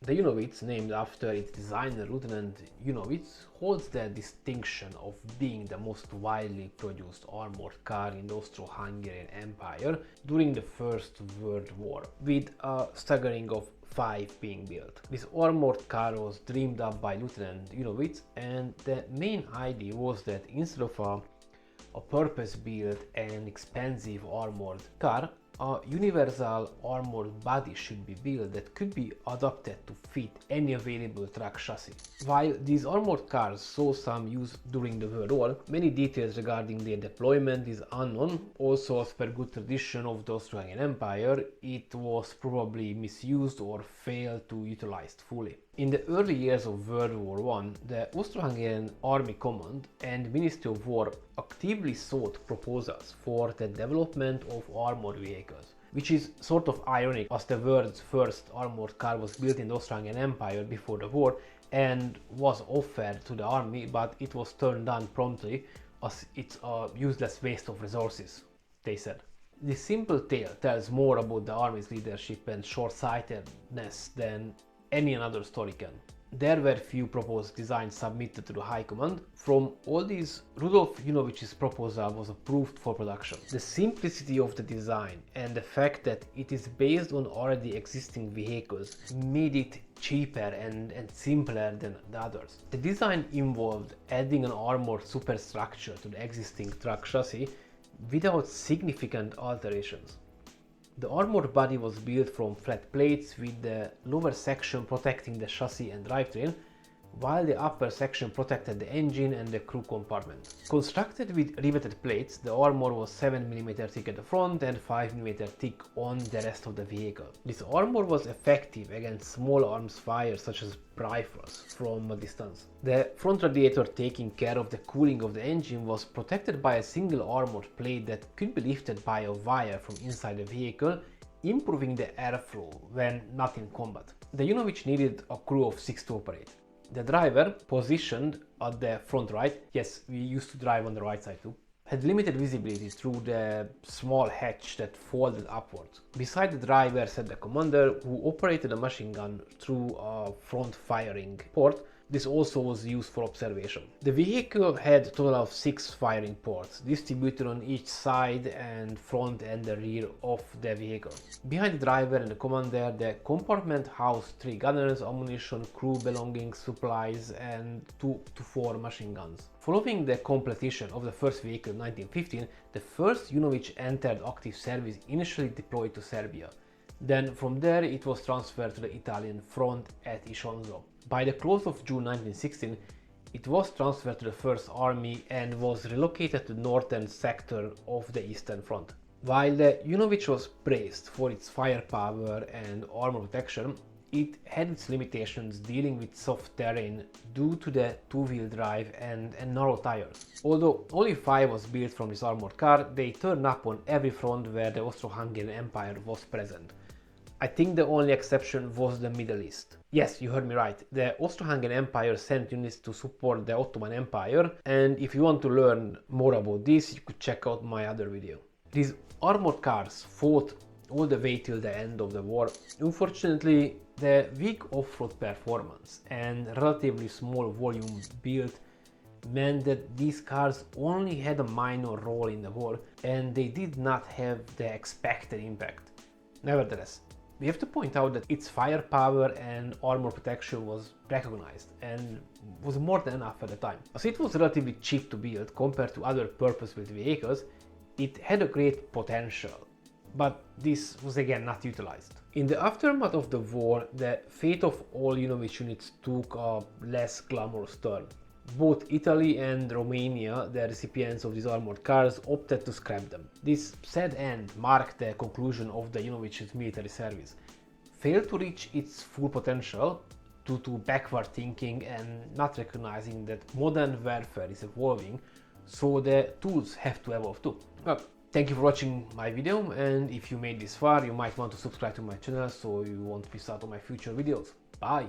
The Junovicz, named after its designer Lieutenant Junovicz, holds the distinction of being the most widely produced armored car in the Austro-Hungarian Empire during the First World War, with a staggering of 5 being built. This armored car was dreamed up by Lieutenant Junovicz, and the main idea was that instead of a purpose-built and expensive armored car, a universal armored body should be built that could be adapted to fit any available truck chassis. While these armored cars saw some use during the World War, many details regarding their deployment is unknown. Also, as per good tradition of the Austro-Hungarian Empire, it was probably misused or failed to utilize fully. In the early years of World War I, the Austro-Hungarian Army Command and Ministry of War actively sought proposals for the development of armored vehicles, which is sort of ironic as the world's first armored car was built in the Austro-Hungarian Empire before the war and was offered to the army, but it was turned down promptly as it's a useless waste of resources, they said. This simple tale tells more about the army's leadership and short-sightedness than any another story can. There were few proposed designs submitted to the High Command. From all these, Rudolf Junovicz's proposal was approved for production. The simplicity of the design and the fact that it is based on already existing vehicles made it cheaper and simpler than the others. The design involved adding an armored superstructure to the existing truck chassis without significant alterations. The armored body was built from flat plates, with the lower section protecting the chassis and drivetrain, while the upper section protected the engine and the crew compartment. Constructed with riveted plates, the armor was 7mm thick at the front and 5mm thick on the rest of the vehicle. This armor was effective against small arms fire such as rifles from a distance. The front radiator, taking care of the cooling of the engine, was protected by a single armored plate that could be lifted by a wire from inside the vehicle, improving the airflow when not in combat. The Junovicz needed a crew of 6 to operate. The driver, positioned at the front right, yes, we used to drive on the right side too, had limited visibility through the small hatch that folded upwards. Beside the driver sat the commander, who operated a machine gun through a front firing port. This also was used for observation. The vehicle had a total of 6 firing ports, distributed on each side and front and the rear of the vehicle. Behind the driver and the commander, the compartment housed 3 gunners, ammunition, crew belongings, supplies, and 2 to 4 machine guns. Following the completion of the first vehicle in 1915, the first Junovicz entered active service, initially deployed to Serbia. Then from there it was transferred to the Italian front at Isonzo. By the close of June 1916, it was transferred to the First Army and was relocated to the northern sector of the Eastern Front. While the Junovicz was praised for its firepower and armor protection, it had its limitations dealing with soft terrain due to the two-wheel drive and narrow tires. Although only 5 was built from this armored car, they turned up on every front where the Austro-Hungarian Empire was present. I think the only exception was the Middle East. Yes, you heard me right. The Austro-Hungarian Empire sent units to support the Ottoman Empire, and if you want to learn more about this, you could check out my other video. These armored cars fought all the way till the end of the war. Unfortunately, the weak off-road performance and relatively small volume built meant that these cars only had a minor role in the war, and they did not have the expected impact. Nevertheless, we have to point out that its firepower and armor protection was recognized and was more than enough at the time. As it was relatively cheap to build compared to other purpose-built vehicles, it had a great potential, but this was again not utilized. In the aftermath of the war, the fate of all Junovicz units took a less glamorous turn. Both Italy and Romania, the recipients of these armored cars, opted to scrap them. This sad end marked the conclusion of the Junovicz's military service. Failed to reach its full potential due to backward thinking and not recognizing that modern warfare is evolving, so the tools have to evolve too. Well, thank you for watching my video, and if you made this far, you might want to subscribe to my channel so you won't miss out on my future videos. Bye!